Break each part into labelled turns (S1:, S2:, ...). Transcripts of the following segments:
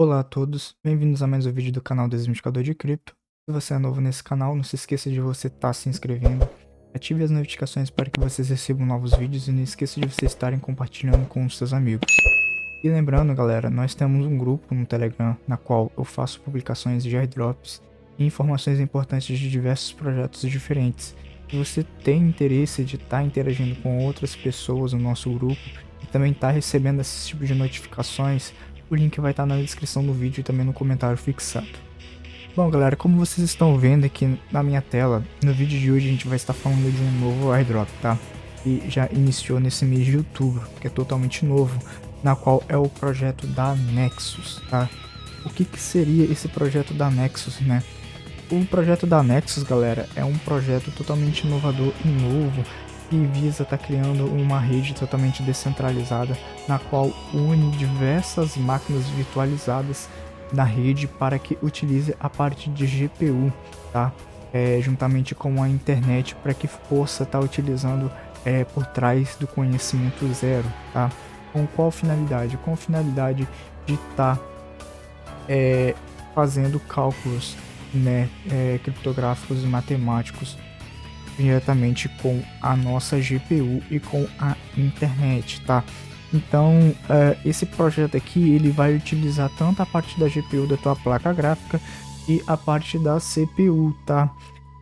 S1: Olá a todos, bem-vindos a mais um vídeo do canal Desmistificador de Cripto. Se você é novo nesse canal, não se esqueça de você estar se inscrevendo, ative as notificações para que vocês recebam novos vídeos e não esqueça de vocês estarem compartilhando com os seus amigos. E lembrando, galera, nós temos um grupo no Telegram na qual eu faço publicações de airdrops e informações importantes de diversos projetos diferentes. Se você tem interesse de estar interagindo com outras pessoas no nosso grupo e também estar recebendo esse tipo de notificações, o link vai estar na descrição do vídeo e também no comentário fixado. Bom, galera, como vocês estão vendo aqui na minha tela, no vídeo de hoje a gente vai estar falando de um novo airdrop, tá? E já iniciou nesse mês de outubro, que é totalmente novo, na qual é o projeto da Nexus, tá? O que seria esse projeto da Nexus, né? O projeto da Nexus, galera, é um projeto totalmente inovador e novo que visa estar criando uma rede totalmente descentralizada, na qual une diversas máquinas virtualizadas na rede para que utilize a parte de GPU, tá? Juntamente com a internet para que possa estar utilizando por trás do conhecimento zero, tá? Com qual finalidade? Com a finalidade de estar fazendo cálculos, né, criptográficos e matemáticos diretamente com a nossa GPU e com a internet, tá? Então, esse projeto aqui, ele vai utilizar tanto a parte da GPU da tua placa gráfica e a parte da CPU, tá?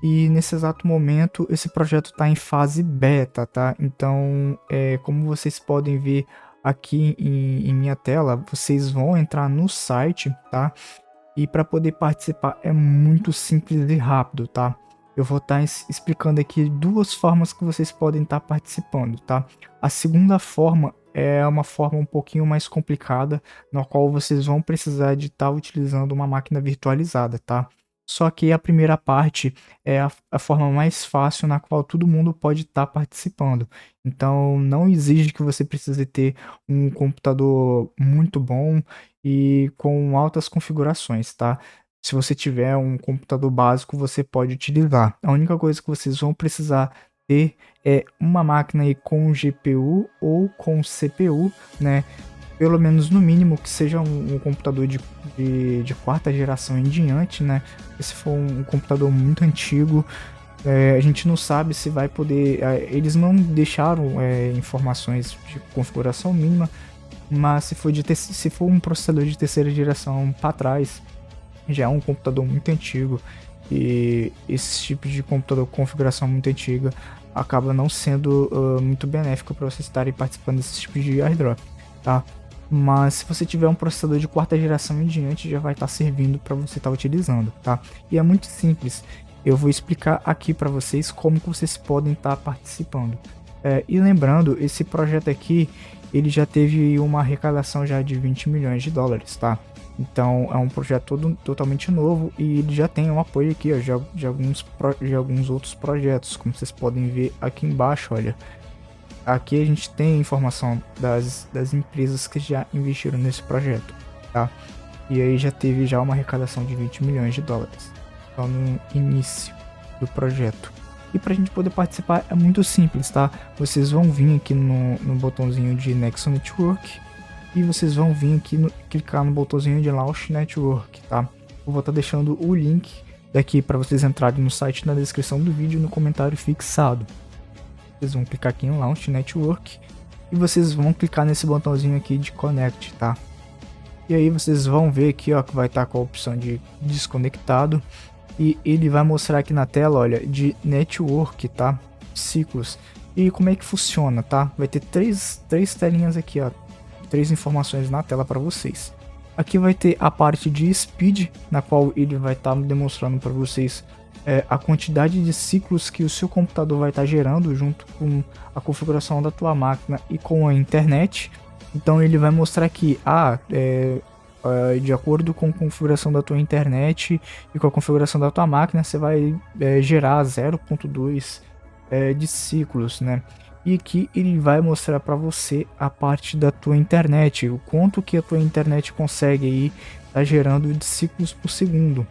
S1: E nesse exato momento, esse projeto está em fase beta, tá? Então, como vocês podem ver aqui em minha tela, vocês vão entrar no site, tá? E para poder participar é muito simples e rápido, tá? Eu vou estar explicando aqui duas formas que vocês podem estar participando, tá? A segunda forma é uma forma um pouquinho mais complicada, na qual vocês vão precisar de estar utilizando uma máquina virtualizada, tá? Só que a primeira parte é a forma mais fácil na qual todo mundo pode estar participando. Então não exige que você precise ter um computador muito bom e com altas configurações, tá? Se você tiver um computador básico, você pode utilizar. A única coisa que vocês vão precisar ter é uma máquina aí com GPU ou com CPU, né? Pelo menos no mínimo que seja um computador de quarta geração em diante, né? Se for um computador muito antigo, a gente não sabe se vai poder. Eles não deixaram informações de configuração mínima, mas se for um processador de terceira geração para trás, já é um computador muito antigo e esse tipo de computador com configuração muito antiga acaba não sendo muito benéfico para vocês estarem participando desse tipo de airdrop, tá? Mas se você tiver um processador de quarta geração em diante, já vai estar servindo para você estar utilizando, tá? E é muito simples. Eu vou explicar aqui para vocês como que vocês podem estar participando. E lembrando, esse projeto aqui, ele já teve uma arrecadação já de 20 milhões de dólares, tá? Então é um projeto totalmente novo e ele já tem um apoio aqui, ó, de alguns outros projetos, como vocês podem ver aqui embaixo, olha. Aqui a gente tem informação das empresas que já investiram nesse projeto, tá? E aí já teve já uma arrecadação de 20 milhões de dólares, só no início do projeto. E para a gente poder participar é muito simples, tá? Vocês vão vir aqui no botãozinho de Nexus Network e vocês vão vir aqui clicar no botãozinho de Launch Network, tá? Eu vou estar deixando o link daqui para vocês entrarem no site na descrição do vídeo e no comentário fixado. Vocês vão clicar aqui em Launch Network e vocês vão clicar nesse botãozinho aqui de Connect, tá? E aí vocês vão ver aqui, ó, que vai estar com a opção de desconectado e ele vai mostrar aqui na tela, olha, de Network, tá? Ciclos. E como é que funciona, tá? Vai ter três telinhas aqui, ó, três informações na tela para vocês. Aqui vai ter a parte de Speed, na qual ele vai estar demonstrando para vocês a quantidade de ciclos que o seu computador vai estar gerando junto com a configuração da tua máquina e com a internet. Então ele vai mostrar que de acordo com a configuração da tua internet e com a configuração da tua máquina, você vai gerar 0.2 de ciclos, né? E aqui ele vai mostrar para você a parte da tua internet, o quanto que a tua internet consegue aí tá gerando de ciclos por segundo.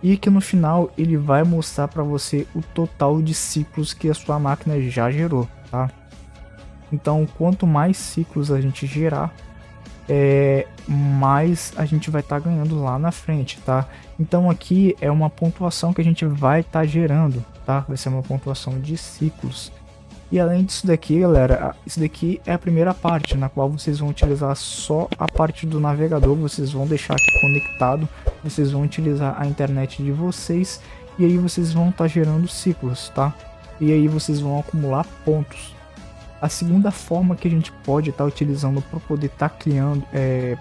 S1: E que no final ele vai mostrar para você o total de ciclos que a sua máquina já gerou, tá? Então, quanto mais ciclos a gente gerar, mais a gente vai estar ganhando lá na frente, tá? Então aqui é uma pontuação que a gente vai estar gerando, tá? Vai ser uma pontuação de ciclos. E além disso daqui, galera, isso daqui é a primeira parte, na qual vocês vão utilizar só a parte do navegador, vocês vão deixar aqui conectado, vocês vão utilizar a internet de vocês, e aí vocês vão estar gerando ciclos, tá? E aí vocês vão acumular pontos. A segunda forma que a gente pode estar utilizando para poder estar criando,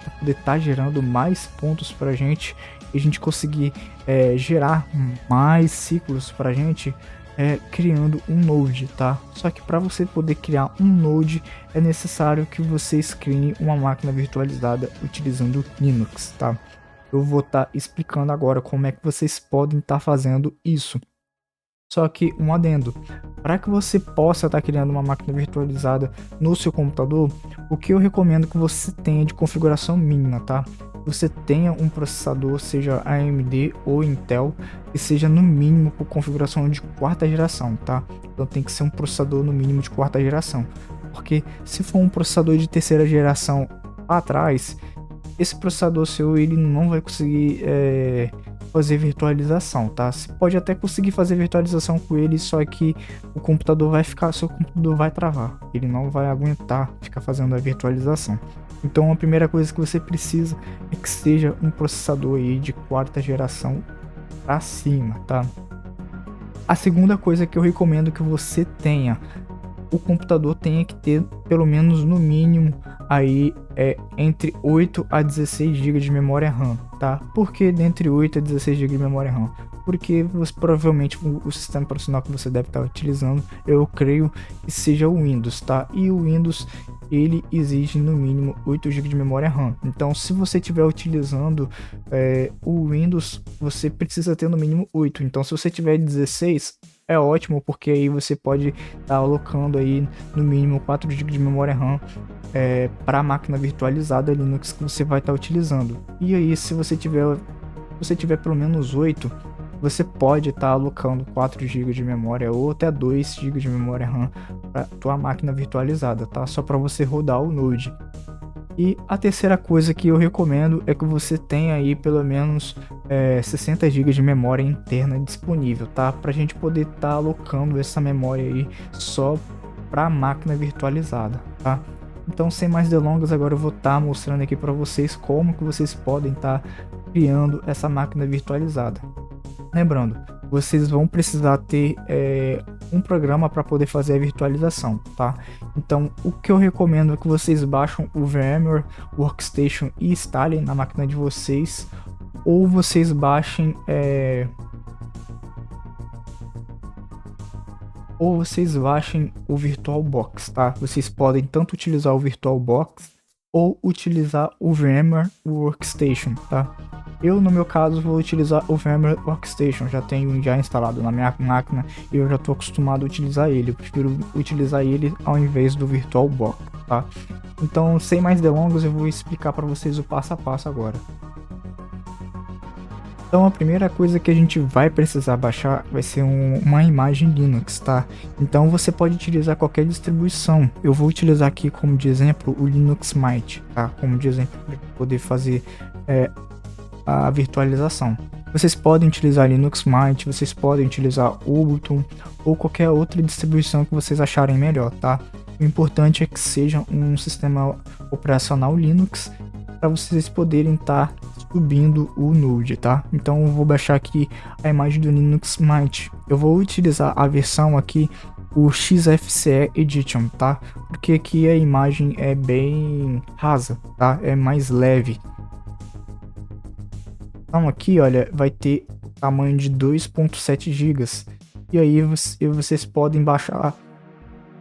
S1: para poder estar gerando mais pontos para a gente, e a gente conseguir gerar mais ciclos para a gente, criando um node, tá? Só que para você poder criar um node é necessário que vocês criem uma máquina virtualizada utilizando Linux, tá? Eu vou estar explicando agora como é que vocês podem estar fazendo isso. Só que um adendo, para que você possa estar criando uma máquina virtualizada no seu computador, o que eu recomendo que você tenha de configuração mínima, tá? Você tenha um processador, seja AMD ou Intel, que seja no mínimo com configuração de quarta geração, tá? Então tem que ser um processador no mínimo de quarta geração, porque se for um processador de terceira geração atrás, esse processador seu ele não vai conseguir fazer virtualização, tá? Você pode até conseguir fazer virtualização com ele, só que o computador vai ficar, seu computador vai travar, ele não vai aguentar ficar fazendo a virtualização. Então a primeira coisa que você precisa é que seja um processador aí de quarta geração para cima, tá? A segunda coisa que eu recomendo que você tenha, o computador tenha que ter pelo menos no mínimo aí entre 8 a 16 GB de memória RAM, tá? Por que entre 8 a 16 GB de memória RAM? Porque provavelmente o sistema operacional que você deve estar utilizando, eu creio que seja o Windows, tá? E o Windows, ele exige no mínimo 8 GB de memória RAM. Então, se você estiver utilizando o Windows, você precisa ter no mínimo 8. Então, se você tiver 16, é ótimo, porque aí você pode estar alocando aí no mínimo 4 GB de memória RAM para a máquina virtualizada Linux que você vai estar utilizando. E aí, se você tiver pelo menos 8, você pode estar alocando 4 GB de memória ou até 2 GB de memória RAM para tua máquina virtualizada, tá? Só para você rodar o Node. E a terceira coisa que eu recomendo é que você tenha aí pelo menos 60 GB de memória interna disponível, tá? Para a gente poder estar alocando essa memória aí só para a máquina virtualizada, tá? Então, sem mais delongas, agora eu vou estar mostrando aqui para vocês como que vocês podem estar criando essa máquina virtualizada. Lembrando, vocês vão precisar ter um programa para poder fazer a virtualização, tá? Então, o que eu recomendo é que vocês baixem o VMware Workstation e instalem na máquina de vocês, ou vocês baixem o VirtualBox, tá? Vocês podem tanto utilizar o VirtualBox ou utilizar o VMware Workstation, tá? Eu, no meu caso, vou utilizar o VMware Workstation, já tenho instalado na minha máquina e eu já estou acostumado a utilizar ele. Eu prefiro utilizar ele ao invés do VirtualBox, tá? Então, sem mais delongas, eu vou explicar para vocês o passo a passo agora. Então, a primeira coisa que a gente vai precisar baixar vai ser uma imagem Linux, tá? Então, você pode utilizar qualquer distribuição. Eu vou utilizar aqui como de exemplo o Linux Mint, tá? Como de exemplo para poder fazer a virtualização. Vocês podem utilizar Linux Mint, vocês podem utilizar Ubuntu ou qualquer outra distribuição que vocês acharem melhor, tá? O importante é que seja um sistema operacional Linux para vocês poderem estar subindo o Node, tá? Então eu vou baixar aqui a imagem do Linux Mint. Eu vou utilizar a versão aqui, o XFCE Edition, tá? Porque aqui a imagem é bem rasa, tá? É mais leve. Então aqui, olha, vai ter tamanho de 2.7 GB. E aí vocês podem baixar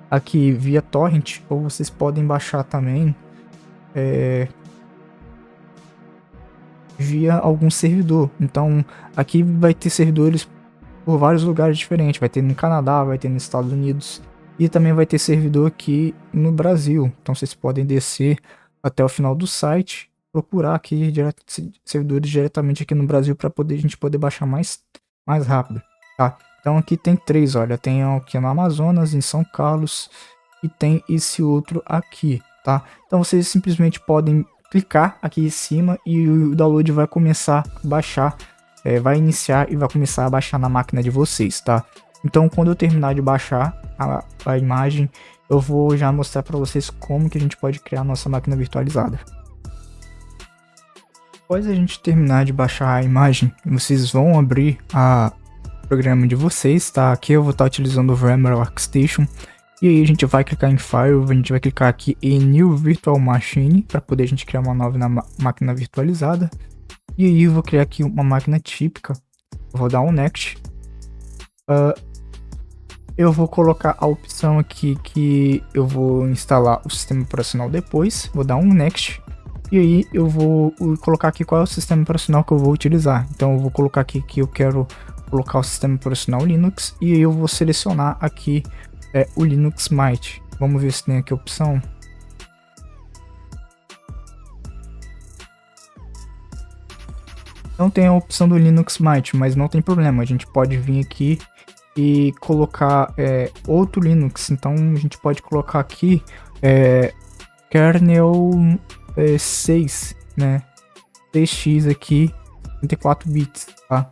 S1: aqui via torrent, ou vocês podem baixar também via algum servidor. Então aqui vai ter servidores por vários lugares diferentes. Vai ter no Canadá, vai ter nos Estados Unidos e também vai ter servidor aqui no Brasil. Então vocês podem descer até o final do site, procurar aqui servidores diretamente aqui no Brasil para a gente poder baixar mais rápido, tá? Então aqui tem 3, olha, tem aqui no Amazonas, em São Carlos e tem esse outro aqui, tá? Então vocês simplesmente podem clicar aqui em cima e o download vai começar a baixar, vai iniciar e vai começar a baixar na máquina de vocês, tá? Então quando eu terminar de baixar a imagem, eu vou já mostrar para vocês como que a gente pode criar a nossa máquina virtualizada. Após a gente terminar de baixar a imagem, vocês vão abrir o programa de vocês, tá? Aqui eu vou estar utilizando o VMware Workstation. E aí a gente vai clicar em File, a gente vai clicar aqui em New Virtual Machine, para poder a gente criar uma nova máquina virtualizada. E aí eu vou criar aqui uma máquina típica, eu vou dar um Next. Eu vou colocar a opção aqui que eu vou instalar o sistema operacional depois, vou dar um Next. E aí eu vou colocar aqui qual é o sistema operacional que eu vou utilizar. Então eu vou colocar aqui que eu quero colocar o sistema operacional Linux, e aí eu vou selecionar aqui o Linux Mint. Vamos ver se tem aqui a opção. Não tem a opção do Linux Mint, mas não tem problema. A gente pode vir aqui e colocar outro Linux. Então a gente pode colocar aqui kernel 6, né? 6x aqui, 34 bits, tá?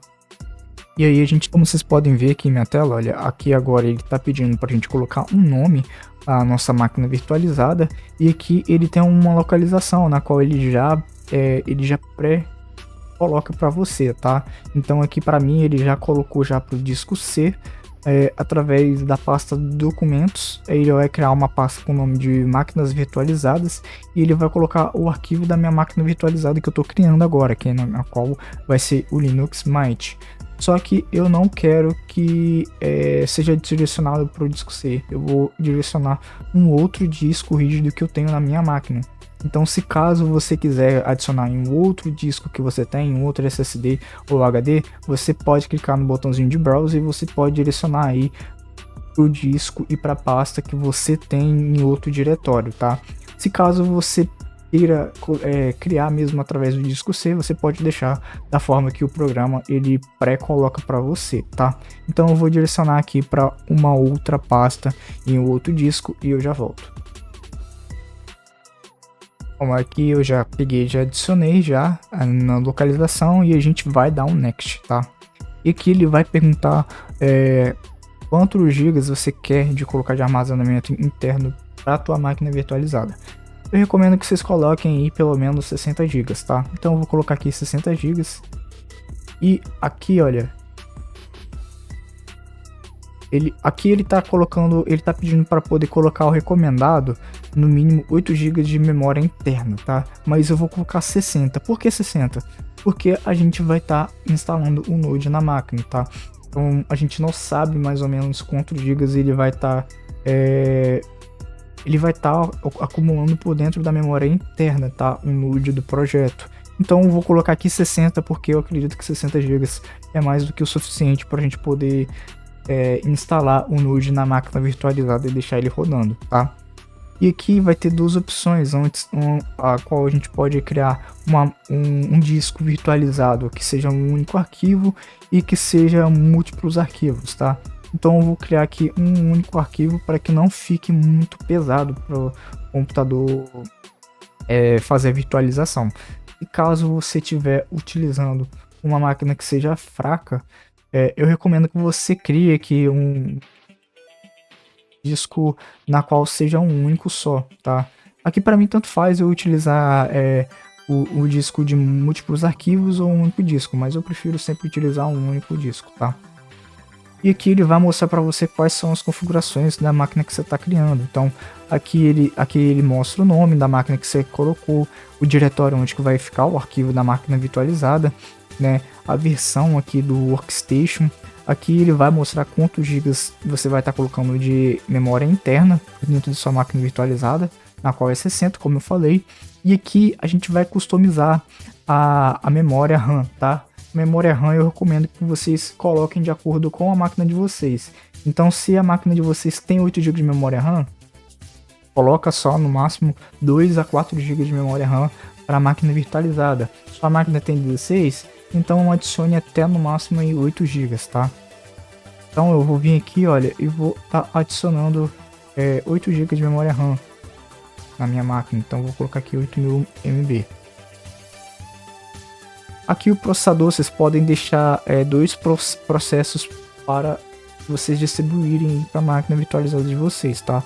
S1: E aí a gente, como vocês podem ver aqui em minha tela, olha, aqui agora ele está pedindo para a gente colocar um nome à nossa máquina virtualizada, e aqui ele tem uma localização na qual ele já pré-coloca para você, tá? Então aqui para mim ele já colocou já para o disco C, através da pasta documentos. Ele vai criar uma pasta com o nome de máquinas virtualizadas, e ele vai colocar o arquivo da minha máquina virtualizada que eu estou criando agora, que na qual vai ser o Linux Mint. Só que eu não quero que seja direcionado para o disco C. Eu vou direcionar um outro disco rígido que eu tenho na minha máquina. Então, se caso você quiser adicionar em um outro disco que você tem, um outro SSD ou HD, você pode clicar no botãozinho de browser e você pode direcionar aí o disco e para a pasta que você tem em outro diretório, tá? Se caso você queira criar mesmo através do disco C, você pode deixar da forma que o programa ele pré-coloca para você, tá? Então eu vou direcionar aqui para uma outra pasta em um outro disco e eu já volto. Bom, aqui eu já peguei, já adicionei já na localização, e a gente vai dar um Next, tá? E aqui ele vai perguntar quantos gigas você quer de colocar de armazenamento interno para a tua máquina virtualizada. Eu recomendo que vocês coloquem aí pelo menos 60 GB, tá? Então eu vou colocar aqui 60 GB. E aqui, olha, ele tá colocando, ele tá pedindo para poder colocar o recomendado no mínimo 8 GB de memória interna, tá? Mas eu vou colocar 60. Por que 60? Porque a gente vai estar instalando o Node na máquina, tá? Então a gente não sabe mais ou menos quantos gigas ele vai estar acumulando por dentro da memória interna, tá? O Node do projeto. Então eu vou colocar aqui 60, porque eu acredito que 60 GB é mais do que o suficiente para a gente poder instalar o Node na máquina virtualizada e deixar ele rodando, tá? E aqui vai ter duas opções, a qual a gente pode criar um disco virtualizado que seja um único arquivo e que seja múltiplos arquivos, tá? Então eu vou criar aqui um único arquivo para que não fique muito pesado para o computador fazer a virtualização. E caso você estiver utilizando uma máquina que seja fraca, eu recomendo que você crie aqui um disco na qual seja um único só, tá? Aqui para mim tanto faz eu utilizar o disco de múltiplos arquivos ou um único disco, mas eu prefiro sempre utilizar um único disco, tá? E aqui ele vai mostrar para você quais são as configurações da máquina que você está criando. Então aqui ele mostra o nome da máquina que você colocou, o diretório onde que vai ficar o arquivo da máquina virtualizada, né? A versão aqui do Workstation. Aqui ele vai mostrar quantos gigas você vai estar colocando de memória interna dentro de sua máquina virtualizada, na qual é 60, como eu falei. E aqui a gente vai customizar a memória RAM, tá? Memória RAM eu recomendo que vocês coloquem de acordo com a máquina de vocês. Então se a máquina de vocês tem 8 GB de memória RAM, coloca só no máximo 2 a 4 GB de memória RAM para a máquina virtualizada. Sua máquina tem 16, então adicione até no máximo aí 8 GB, tá? Então eu vou vir aqui, olha, e vou estar adicionando 8 GB de memória RAM. na minha máquina, então vou colocar aqui 8000 MB. Aqui o processador, vocês podem deixar dois processos para vocês distribuírem para a máquina virtualizada de vocês, tá?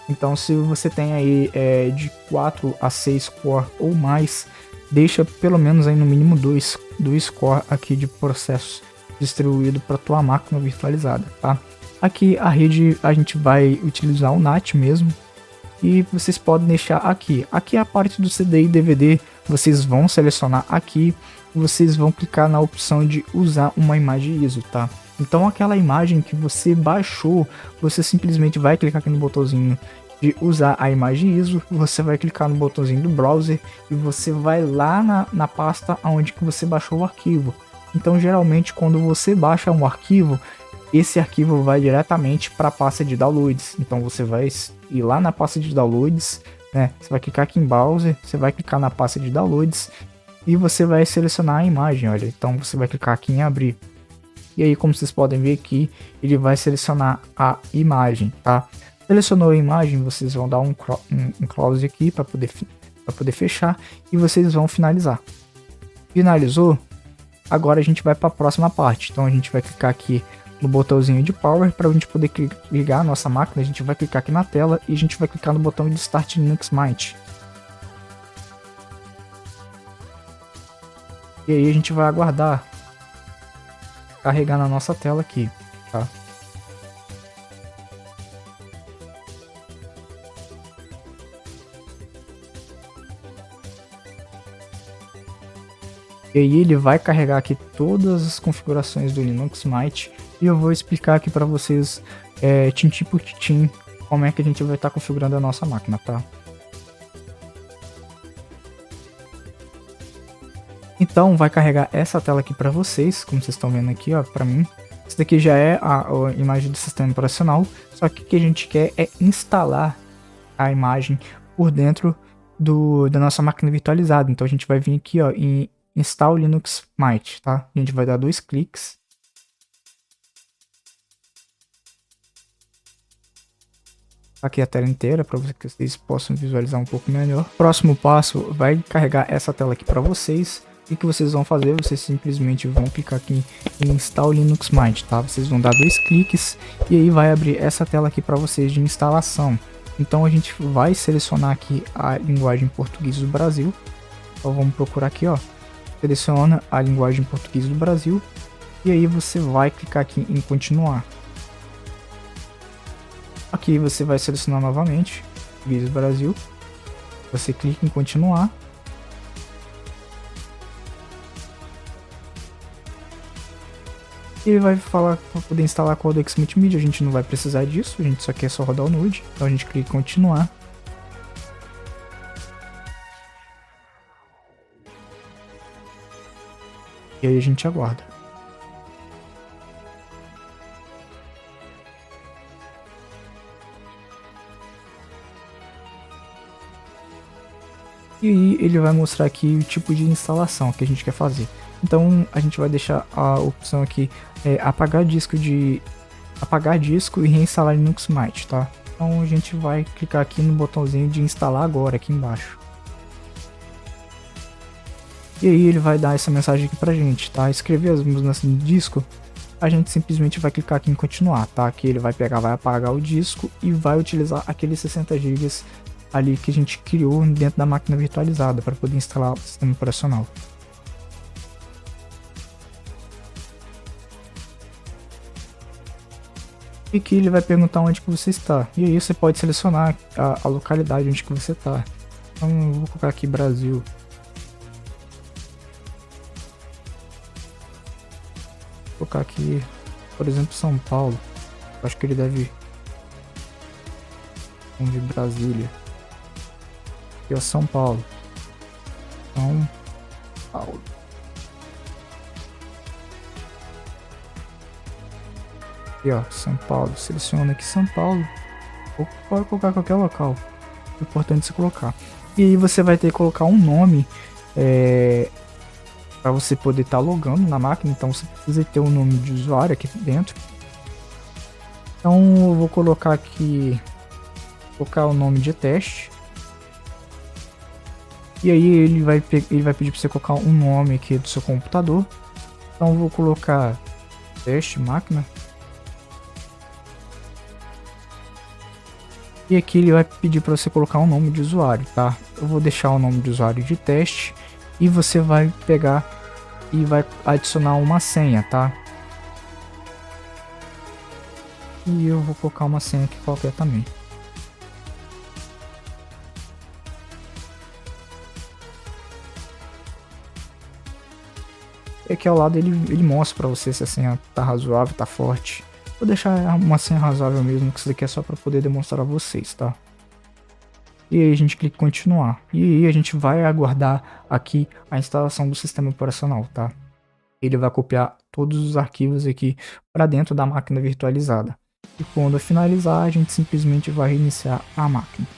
S1: Então se você tem aí de 4 a 6 core ou mais, deixa pelo menos aí no mínimo 2 core aqui de processos distribuído para tua máquina virtualizada, tá? Aqui a rede a gente vai utilizar o NAT mesmo, e vocês podem deixar aqui a parte do CD e DVD, vocês vão selecionar aqui, vocês vão clicar na opção de usar uma imagem ISO, tá? Então aquela imagem que você baixou, você simplesmente vai clicar aqui no botãozinho de usar a imagem ISO, você vai clicar no botãozinho do browser e você vai lá na pasta onde que você baixou o arquivo. Então geralmente quando você baixa um arquivo, esse arquivo vai diretamente para a pasta de downloads. Então você vai ir lá na pasta de downloads, né? Você vai clicar aqui em browser, você vai clicar na pasta de downloads e você vai selecionar a imagem, olha. Então você vai clicar aqui em abrir. E aí, como vocês podem ver aqui, ele vai selecionar a imagem, tá? Selecionou a imagem, vocês vão dar um close aqui para poder fechar e vocês vão finalizar. Finalizou? Agora a gente vai para a próxima parte. Então a gente vai clicar aqui no botãozinho de Power para a gente poder ligar a nossa máquina. A gente vai clicar aqui na tela e a gente vai clicar no botão de Start Linux Mint. E aí a gente vai aguardar carregar na nossa tela aqui, tá? E aí ele vai carregar aqui todas as configurações do Linux Mint e eu vou explicar aqui para vocês tintim por tintim como é que a gente vai estar configurando a nossa máquina, tá? Então vai carregar essa tela aqui para vocês, como vocês estão vendo aqui, ó, para mim. Isso daqui já é a imagem do sistema operacional, só que o que a gente quer é instalar a imagem por dentro da nossa máquina virtualizada. Então a gente vai vir aqui, ó, em Install Linux Mint, tá? A gente vai dar 2 cliques. Aqui a tela inteira para que vocês possam visualizar um pouco melhor. Próximo passo, vai carregar essa tela aqui para vocês. O que vocês vão fazer? Vocês simplesmente vão clicar aqui em Install Linux Mint, tá? Vocês vão dar 2 cliques e aí vai abrir essa tela aqui para vocês de instalação. Então a gente vai selecionar aqui a linguagem português do Brasil. Então vamos procurar aqui, ó. Seleciona a linguagem português do Brasil e aí você vai clicar aqui em continuar. Aqui você vai selecionar novamente português do Brasil. Você clica em continuar. Ele vai falar para poder instalar Codex Multimídia, a gente não vai precisar disso, a gente só quer só rodar o Node, então a gente clica em continuar. E aí a gente aguarda. E aí ele vai mostrar aqui o tipo de instalação que a gente quer fazer. Então a gente vai deixar a opção aqui apagar disco e reinstalar Linux Mint, tá? Então a gente vai clicar aqui no botãozinho de instalar agora aqui embaixo. E aí ele vai dar essa mensagem aqui pra gente, tá? Escrever as mudanças no disco, a gente simplesmente vai clicar aqui em continuar, tá? Aqui ele vai pegar, vai apagar o disco e vai utilizar aqueles 60 GB ali que a gente criou dentro da máquina virtualizada para poder instalar o sistema operacional. E aqui ele vai perguntar onde que você está. E aí você pode selecionar a localidade onde que você está. Então eu vou colocar aqui Brasil. Vou colocar aqui, por exemplo, São Paulo. Eu acho que ele deve... Vamos ver Brasília. Aqui é São Paulo. São Paulo. Aqui ó, São Paulo, seleciona aqui São Paulo, ou pode colocar qualquer local, é importante você colocar. E aí você vai ter que colocar um nome para você poder estar logando na máquina, então você precisa ter um nome de usuário aqui dentro. Então eu vou colocar aqui, o nome de teste, E aí ele vai pedir para você colocar um nome aqui do seu computador. Então eu vou colocar teste máquina. E aqui ele vai pedir para você colocar um nome de usuário, tá? Eu vou deixar o nome de usuário de teste e você vai pegar e vai adicionar uma senha, tá? E eu vou colocar uma senha aqui qualquer também. E aqui ao lado ele mostra para você se a senha tá razoável, tá forte. Vou deixar uma senha razoável mesmo, que isso daqui é só para poder demonstrar a vocês, tá? E aí a gente clica em continuar. E aí a gente vai aguardar aqui a instalação do sistema operacional, tá? Ele vai copiar todos os arquivos aqui para dentro da máquina virtualizada. E quando finalizar, a gente simplesmente vai reiniciar a máquina.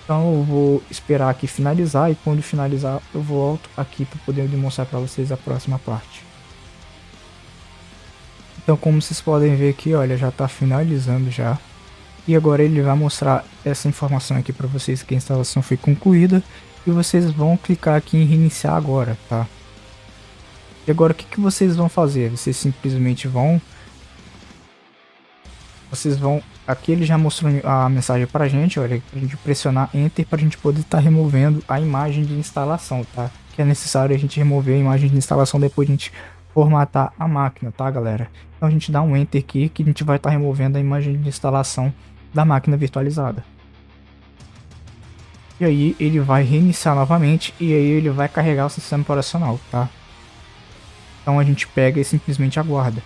S1: Então eu vou esperar aqui finalizar e quando finalizar eu volto aqui para poder demonstrar para vocês a próxima parte. Então como vocês podem ver aqui, olha, já está finalizando já. E agora ele vai mostrar essa informação aqui para vocês que a instalação foi concluída. E vocês vão clicar aqui em reiniciar agora, tá? E agora o que vocês vão fazer? Vocês simplesmente vão... Aqui ele já mostrou a mensagem pra gente, olha, pra gente pressionar Enter pra gente poder estar removendo a imagem de instalação, tá? Que é necessário a gente remover a imagem de instalação depois de a gente formatar a máquina, tá, galera? Então a gente dá um Enter aqui que a gente vai estar removendo a imagem de instalação da máquina virtualizada. E aí ele vai reiniciar novamente e aí ele vai carregar o sistema operacional, tá? Então a gente pega e simplesmente aguarda.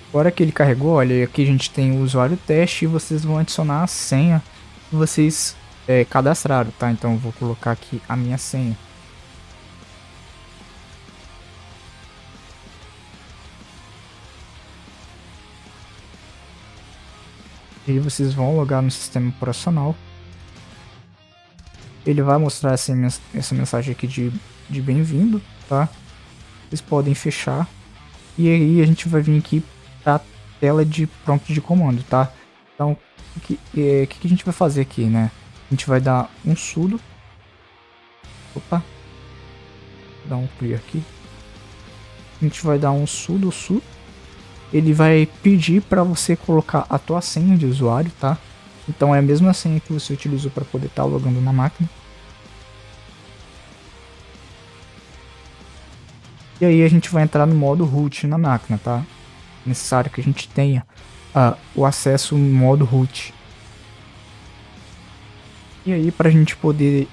S1: Agora que ele carregou, olha, aqui a gente tem o usuário teste e vocês vão adicionar a senha que vocês cadastraram, tá? Então eu vou colocar aqui a minha senha. E aí vocês vão logar no sistema operacional. Ele vai mostrar essa mensagem aqui de bem-vindo, tá? Vocês podem fechar. E aí a gente vai vir aqui para a tela de prompt de comando, tá? Então, o que a gente vai fazer aqui, né? A gente vai dar um sudo. Opa. Vou dar um clear aqui. A gente vai dar um sudo. Ele vai pedir para você colocar a tua senha de usuário, tá? Então é a mesma senha que você utilizou para poder estar logando na máquina. E aí a gente vai entrar no modo root na máquina, tá? É necessário que a gente tenha o acesso no modo root. E aí para a gente poder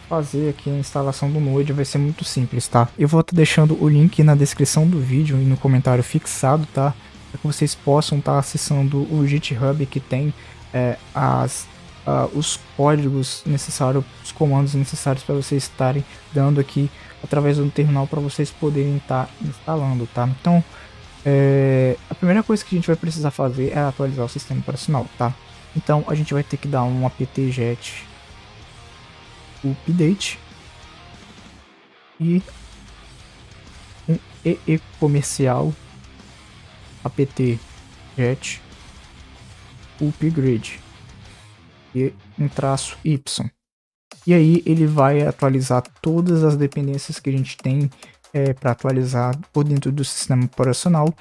S1: fazer aqui a instalação do Node vai ser muito simples, tá? Eu vou estar deixando o link na descrição do vídeo e no comentário fixado, tá? Para que vocês possam estar acessando o GitHub que tem os códigos necessários, os comandos necessários para vocês estarem dando aqui através do terminal para vocês poderem estar instalando, tá? Então, a primeira coisa que a gente vai precisar fazer é atualizar o sistema operacional, tá? Então, a gente vai ter que dar um apt-get update e um comercial apt-get upgrade e um traço y. E aí ele vai atualizar todas as dependências que a gente tem para atualizar por dentro do sistema operacional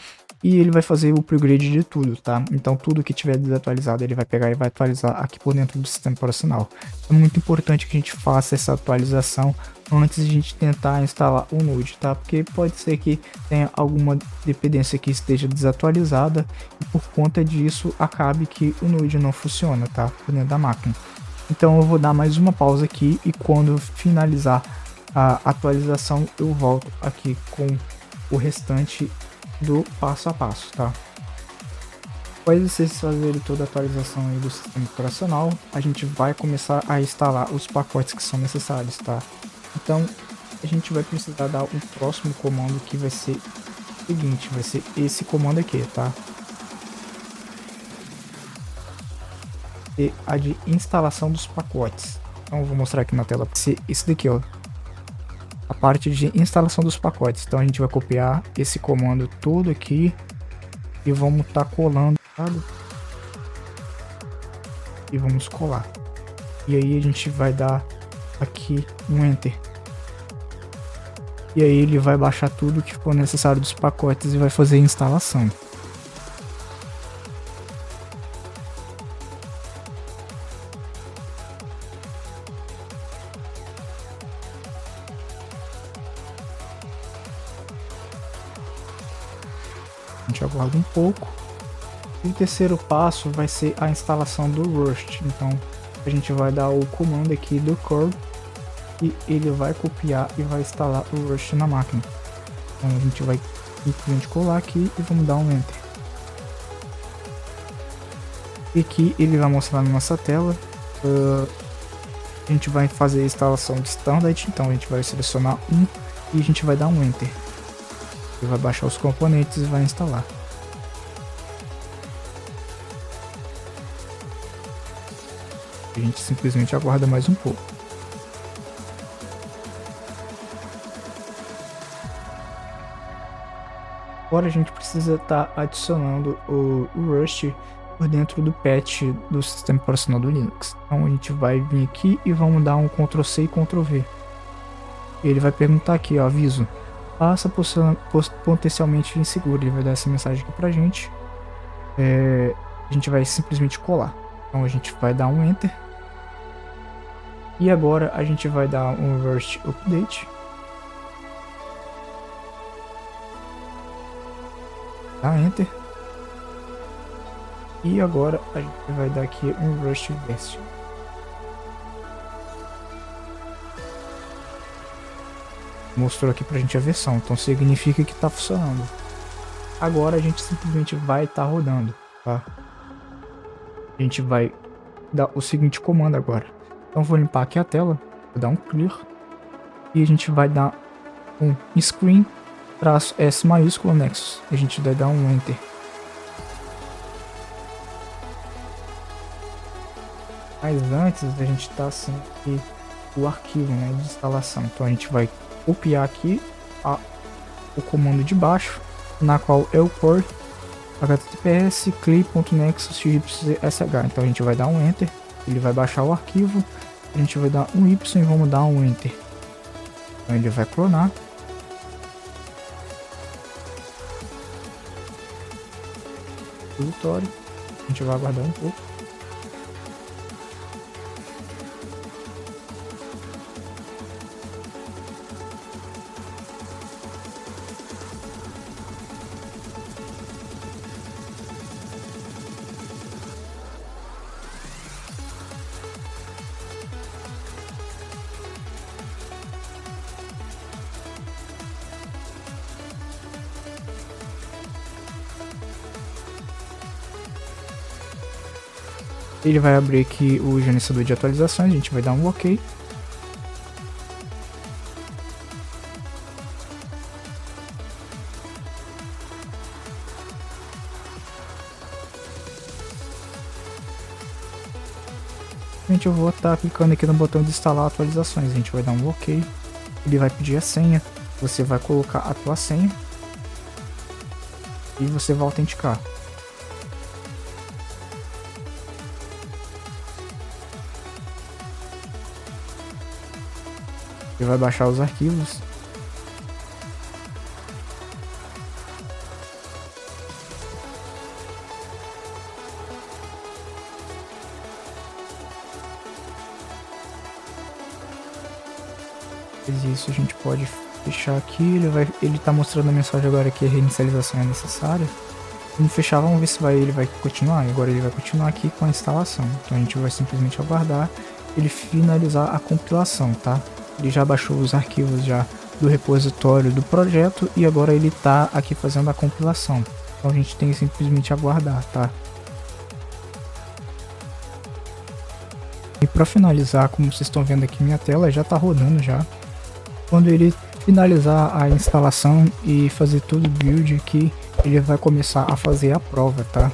S1: e ele vai fazer o upgrade de tudo, tá? Então tudo que tiver desatualizado ele vai pegar e vai atualizar aqui por dentro do sistema operacional. É muito importante que a gente faça essa atualização antes de a gente tentar instalar o Node, tá? Porque pode ser que tenha alguma dependência que esteja desatualizada e por conta disso acabe que o Node não funciona, tá? Por dentro da máquina. Então eu vou dar mais uma pausa aqui e quando finalizar a atualização eu volto aqui com o restante do passo a passo, tá? Após vocês fazerem toda a atualização aí do sistema operacional, a gente vai começar a instalar os pacotes que são necessários, tá? Então a gente vai precisar dar um próximo comando que vai ser o seguinte, vai ser esse comando aqui, tá? E a de instalação dos pacotes. Então eu vou mostrar aqui na tela isso daqui, ó, a parte de instalação dos pacotes. Então a gente vai copiar esse comando todo aqui e vamos estar colando, sabe? E vamos colar. E aí a gente vai dar aqui um Enter. E aí ele vai baixar tudo que for necessário dos pacotes e vai fazer a instalação. A gente aguarda um pouco. E o terceiro passo vai ser a instalação do Rust. Então a gente vai dar o comando aqui do curl e ele vai copiar e vai instalar o Rust na máquina. Então a gente vai simplesmente colar aqui e vamos dar um Enter. E aqui ele vai mostrar na nossa tela. A gente vai fazer a instalação de standard. Então a gente vai selecionar um e a gente vai dar um Enter. Ele vai baixar os componentes e vai instalar. A gente simplesmente aguarda mais um pouco. Agora a gente precisa estar adicionando o Rust por dentro do patch do sistema operacional do Linux. Então a gente vai vir aqui e vamos dar um Ctrl C e Ctrl V. E ele vai perguntar aqui, ó, aviso, passa potencialmente inseguro. Ele vai dar essa mensagem aqui pra gente. A gente vai simplesmente colar. Então a gente vai dar um Enter. E agora a gente vai dar um Rust Update. Dá Enter. E agora a gente vai dar aqui um Rust Version. Mostrou aqui pra gente a versão, então significa que tá funcionando. Agora a gente simplesmente vai estar rodando, tá? A gente vai dar o seguinte comando agora. Então vou limpar aqui a tela, vou dar um clear e a gente vai dar um screen -S maiúsculo Nexus. A gente vai dar um Enter. Mas antes a gente tá assim aqui o arquivo, né, de instalação. Então a gente vai copiar aqui o comando de baixo, na qual é o port https cli.nexus.sh. Então a gente vai dar um Enter, ele vai baixar o arquivo, a gente vai dar um Y e vamos dar um Enter. Então ele vai clonar. Repositório. A gente vai aguardar um pouco. Ele vai abrir aqui o gerenciador de atualizações, a gente vai dar um OK. Eu vou estar clicando aqui no botão de instalar atualizações, a gente vai dar um OK. Ele vai pedir a senha, você vai colocar a tua senha e você vai autenticar. Ele vai baixar os arquivos. Isso a gente pode fechar aqui. Ele tá mostrando a mensagem agora que a reinicialização é necessária. Vamos fechar, vamos ver se ele vai continuar. Agora ele vai continuar aqui com a instalação. Então a gente vai simplesmente aguardar ele finalizar a compilação, tá? Ele já baixou os arquivos já do repositório do projeto e agora ele tá aqui fazendo a compilação. Então a gente tem que simplesmente aguardar, tá? E para finalizar, como vocês estão vendo aqui, minha tela já tá rodando já. Quando ele finalizar a instalação e fazer todo o build aqui, ele vai começar a fazer a prova, tá?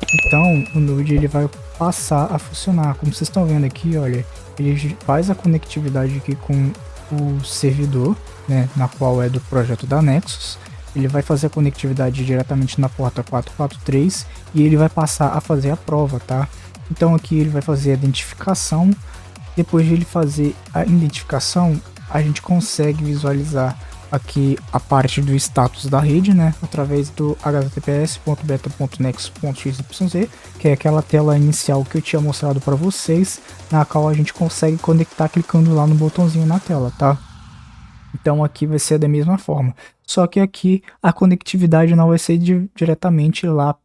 S1: Então o Node ele vai passar a funcionar. Como vocês estão vendo aqui, olha, ele faz a conectividade aqui com o servidor, né, na qual é do projeto da Nexus. Ele vai fazer a conectividade diretamente na porta 443 e ele vai passar a fazer a prova, tá? Então aqui ele vai fazer a identificação. Depois de ele fazer a identificação, a gente consegue visualizar aqui a parte do status da rede, né, através do https://beta.nexus.xyz, que é aquela tela inicial que eu tinha mostrado para vocês, na qual a gente consegue conectar clicando lá no botãozinho na tela, tá? Então aqui vai ser da mesma forma, só que aqui a conectividade não vai ser diretamente lá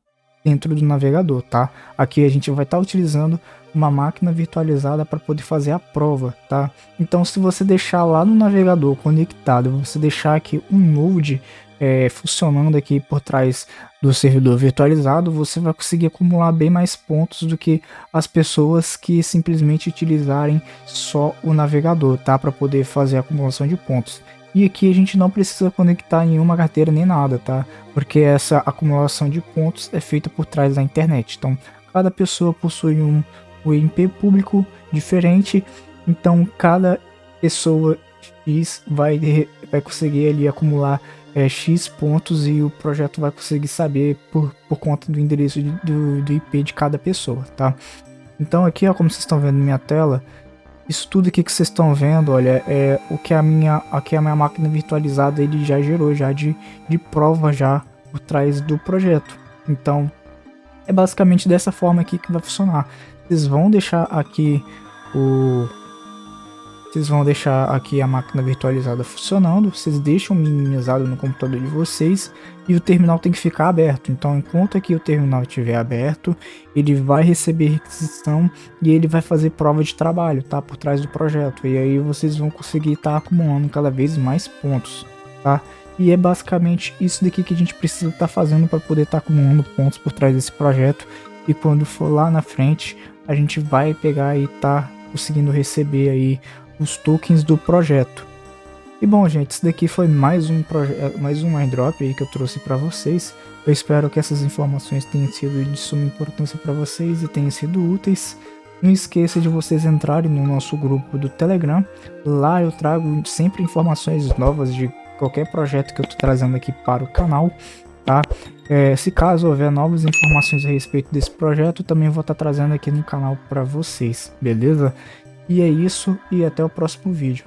S1: dentro do navegador, tá? Aqui a gente vai estar utilizando uma máquina virtualizada para poder fazer a prova, tá? Então se você deixar lá no navegador conectado, você deixar aqui um node funcionando aqui por trás do servidor virtualizado, você vai conseguir acumular bem mais pontos do que as pessoas que simplesmente utilizarem só o navegador, tá? Para poder fazer a acumulação de pontos. E aqui a gente não precisa conectar nenhuma carteira nem nada, tá? Porque essa acumulação de pontos é feita por trás da internet. Então, cada pessoa possui um IP público diferente, então cada pessoa X vai conseguir ali acumular X pontos e o projeto vai conseguir saber por conta do endereço do IP de cada pessoa, tá? Então aqui, ó, como vocês estão vendo na minha tela, isso tudo aqui que vocês estão vendo, olha, é o que aqui a minha máquina virtualizada ele já gerou já de prova já por trás do projeto. Então é basicamente dessa forma aqui que vai funcionar. Vocês vão deixar aqui a máquina virtualizada funcionando, vocês deixam minimizado no computador de vocês e o terminal tem que ficar aberto. Então enquanto aqui o terminal estiver aberto, ele vai receber requisição e ele vai fazer prova de trabalho, tá, por trás do projeto, e aí vocês vão conseguir estar acumulando cada vez mais pontos, tá? E é basicamente isso daqui que a gente precisa estar fazendo para poder estar acumulando pontos por trás desse projeto, e quando for lá na frente a gente vai pegar e tá conseguindo receber aí os tokens do projeto. E bom, gente, isso daqui foi mais um airdrop aí que eu trouxe para vocês. Eu espero que essas informações tenham sido de suma importância para vocês e tenham sido úteis. Não esqueça de vocês entrarem no nosso grupo do Telegram. Lá eu trago sempre informações novas de qualquer projeto que eu tô trazendo aqui para o canal, tá? Se caso houver novas informações a respeito desse projeto, também vou estar trazendo aqui no canal para vocês, beleza? E é isso, e até o próximo vídeo.